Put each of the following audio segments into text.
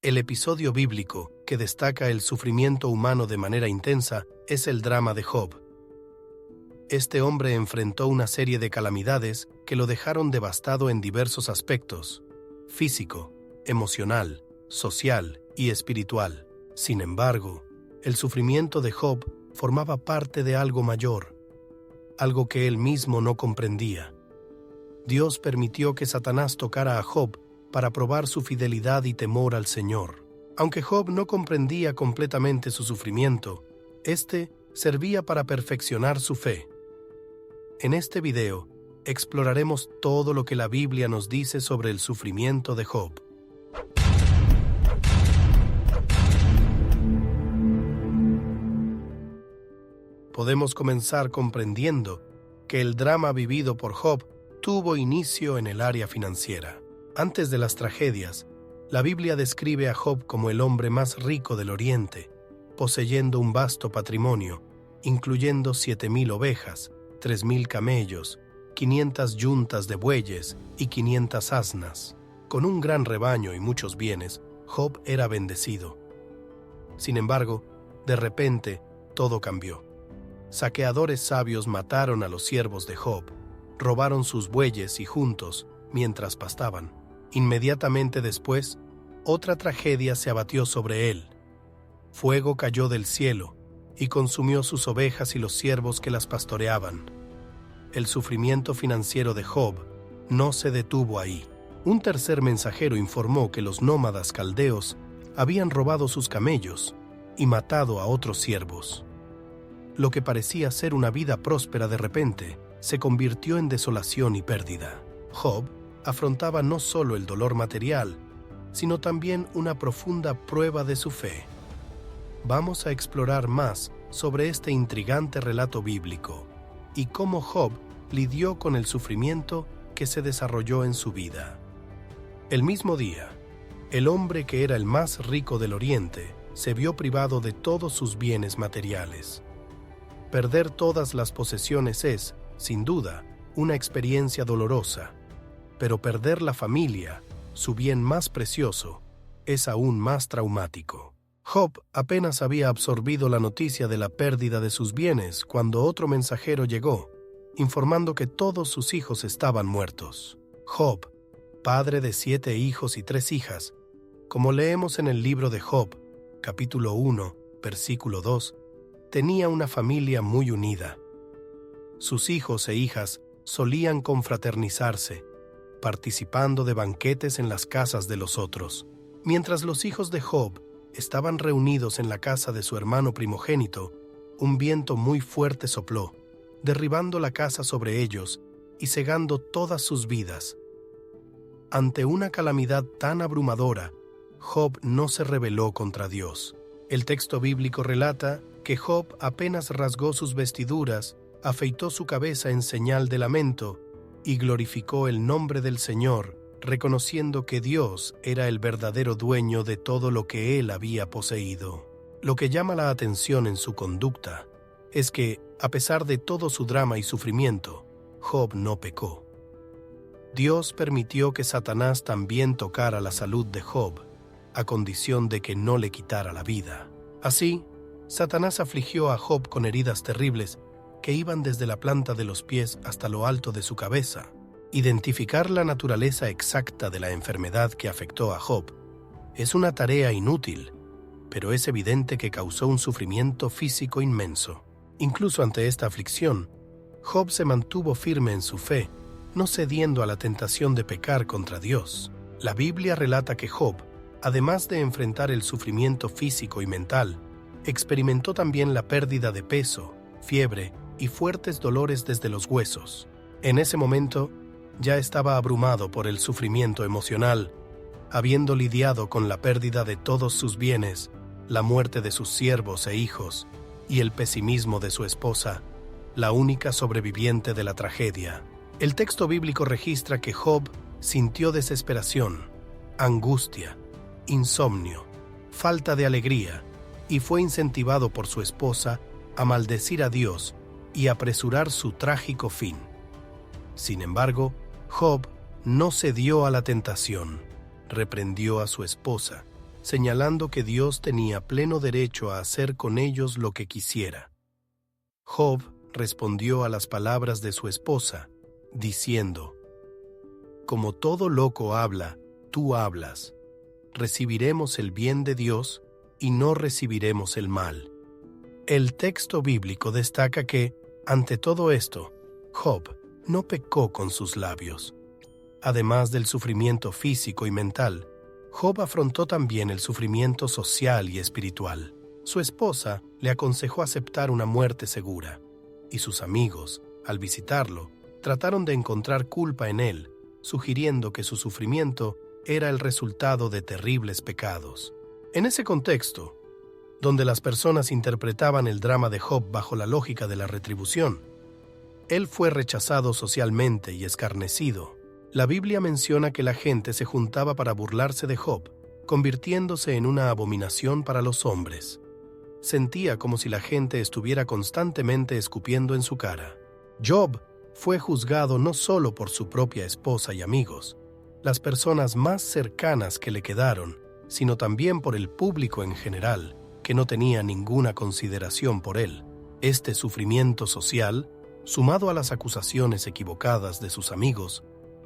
El episodio bíblico que destaca el sufrimiento humano de manera intensa es el drama de Job. Este hombre enfrentó una serie de calamidades que lo dejaron devastado en diversos aspectos: físico, emocional, social y espiritual. Sin embargo, el sufrimiento de Job formaba parte de algo mayor, algo que él mismo no comprendía. Dios permitió que Satanás tocara a Job para probar su fidelidad y temor al Señor. Aunque Job no comprendía completamente su sufrimiento, este servía para perfeccionar su fe. En este video, exploraremos todo lo que la Biblia nos dice sobre el sufrimiento de Job. Podemos comenzar comprendiendo que el drama vivido por Job tuvo inicio en el área financiera. Antes de las tragedias, la Biblia describe a Job como el hombre más rico del Oriente, poseyendo un vasto patrimonio, incluyendo 7,000 ovejas, 3,000 camellos, 500 yuntas de bueyes y 500 asnas. Con un gran rebaño y muchos bienes, Job era bendecido. Sin embargo, de repente, todo cambió. Saqueadores sabios mataron a los siervos de Job, robaron sus bueyes y juntos, mientras pastaban. Inmediatamente después, otra tragedia se abatió sobre él. Fuego cayó del cielo y consumió sus ovejas y los siervos que las pastoreaban. El sufrimiento financiero de Job no se detuvo ahí. Un tercer mensajero informó que los nómadas caldeos habían robado sus camellos y matado a otros siervos. Lo que parecía ser una vida próspera de repente se convirtió en desolación y pérdida. Job afrontaba no solo el dolor material, sino también una profunda prueba de su fe. Vamos a explorar más sobre este intrigante relato bíblico y cómo Job lidió con el sufrimiento que se desarrolló en su vida. El mismo día, el hombre que era el más rico del Oriente se vio privado de todos sus bienes materiales. Perder todas las posesiones es, sin duda, una experiencia dolorosa, pero perder la familia, su bien más precioso, es aún más traumático. Job apenas había absorbido la noticia de la pérdida de sus bienes cuando otro mensajero llegó, informando que todos sus hijos estaban muertos. Job, padre de 7 hijos y 3 hijas, como leemos en el libro de Job, capítulo 1, versículo 2, tenía una familia muy unida. Sus hijos e hijas solían confraternizarse, participando de banquetes en las casas de los otros. Mientras los hijos de Job estaban reunidos en la casa de su hermano primogénito, un viento muy fuerte sopló, derribando la casa sobre ellos y cegando todas sus vidas. Ante una calamidad tan abrumadora, Job no se rebeló contra Dios. El texto bíblico relata que Job apenas rasgó sus vestiduras, afeitó su cabeza en señal de lamento y glorificó el nombre del Señor, reconociendo que Dios era el verdadero dueño de todo lo que él había poseído. Lo que llama la atención en su conducta es que, a pesar de todo su drama y sufrimiento, Job no pecó. Dios permitió que Satanás también tocara la salud de Job, a condición de que no le quitara la vida. Así, Satanás afligió a Job con heridas terribles que iban desde la planta de los pies hasta lo alto de su cabeza. Identificar la naturaleza exacta de la enfermedad que afectó a Job es una tarea inútil, pero es evidente que causó un sufrimiento físico inmenso. Incluso ante esta aflicción, Job se mantuvo firme en su fe, no cediendo a la tentación de pecar contra Dios. La Biblia relata que Job, además de enfrentar el sufrimiento físico y mental, experimentó también la pérdida de peso, fiebre y fuertes dolores desde los huesos. En ese momento, ya estaba abrumado por el sufrimiento emocional, habiendo lidiado con la pérdida de todos sus bienes, la muerte de sus siervos e hijos, y el pesimismo de su esposa, la única sobreviviente de la tragedia. El texto bíblico registra que Job sintió desesperación, angustia, insomnio, falta de alegría, y fue incentivado por su esposa a maldecir a Dios y apresurar su trágico fin. Sin embargo, Job no cedió a la tentación, reprendió a su esposa señalando que Dios tenía pleno derecho a hacer con ellos lo que quisiera. Job respondió a las palabras de su esposa, diciendo: «Como todo loco habla, tú hablas. Recibiremos el bien de Dios y no recibiremos el mal». El texto bíblico destaca que, ante todo esto, Job no pecó con sus labios. Además del sufrimiento físico y mental, Job afrontó también el sufrimiento social y espiritual. Su esposa le aconsejó aceptar una muerte segura, y sus amigos, al visitarlo, trataron de encontrar culpa en él, sugiriendo que su sufrimiento era el resultado de terribles pecados. En ese contexto, donde las personas interpretaban el drama de Job bajo la lógica de la retribución, él fue rechazado socialmente y escarnecido. La Biblia menciona que la gente se juntaba para burlarse de Job, convirtiéndose en una abominación para los hombres. Sentía como si la gente estuviera constantemente escupiendo en su cara. Job fue juzgado no solo por su propia esposa y amigos, las personas más cercanas que le quedaron, sino también por el público en general, que no tenía ninguna consideración por él. Este sufrimiento social, sumado a las acusaciones equivocadas de sus amigos,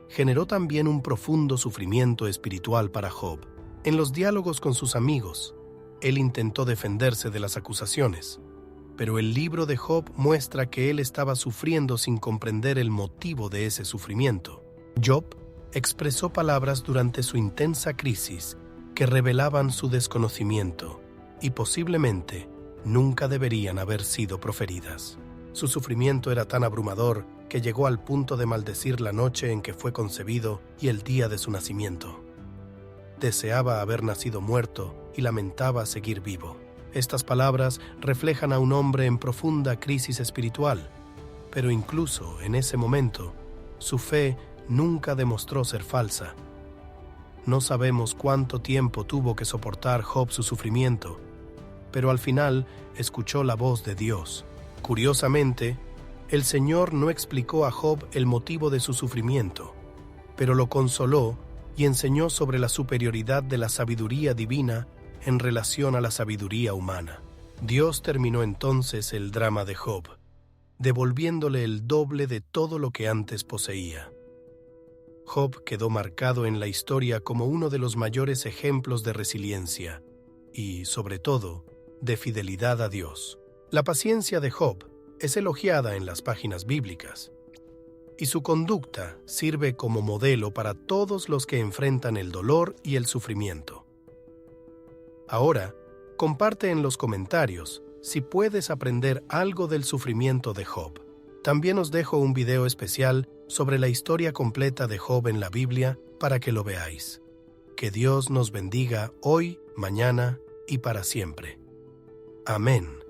generó también un profundo sufrimiento espiritual para Job. En los diálogos con sus amigos, él intentó defenderse de las acusaciones, pero el libro de Job muestra que él estaba sufriendo sin comprender el motivo de ese sufrimiento. Job expresó palabras durante su intensa crisis que revelaban su desconocimiento y posiblemente nunca deberían haber sido proferidas. Su sufrimiento era tan abrumador que llegó al punto de maldecir la noche en que fue concebido y el día de su nacimiento. Deseaba haber nacido muerto y lamentaba seguir vivo. Estas palabras reflejan a un hombre en profunda crisis espiritual, pero incluso en ese momento, su fe nunca demostró ser falsa. No sabemos cuánto tiempo tuvo que soportar Job su sufrimiento, pero al final escuchó la voz de Dios. Curiosamente, el Señor no explicó a Job el motivo de su sufrimiento, pero lo consoló y enseñó sobre la superioridad de la sabiduría divina en relación a la sabiduría humana. Dios terminó entonces el drama de Job, devolviéndole el doble de todo lo que antes poseía. Job quedó marcado en la historia como uno de los mayores ejemplos de resiliencia y, sobre todo, de fidelidad a Dios. La paciencia de Job es elogiada en las páginas bíblicas, y su conducta sirve como modelo para todos los que enfrentan el dolor y el sufrimiento. Ahora, comparte en los comentarios si puedes aprender algo del sufrimiento de Job. También os dejo un video especial sobre la historia completa de Job en la Biblia para que lo veáis. Que Dios nos bendiga hoy, mañana y para siempre. Amén.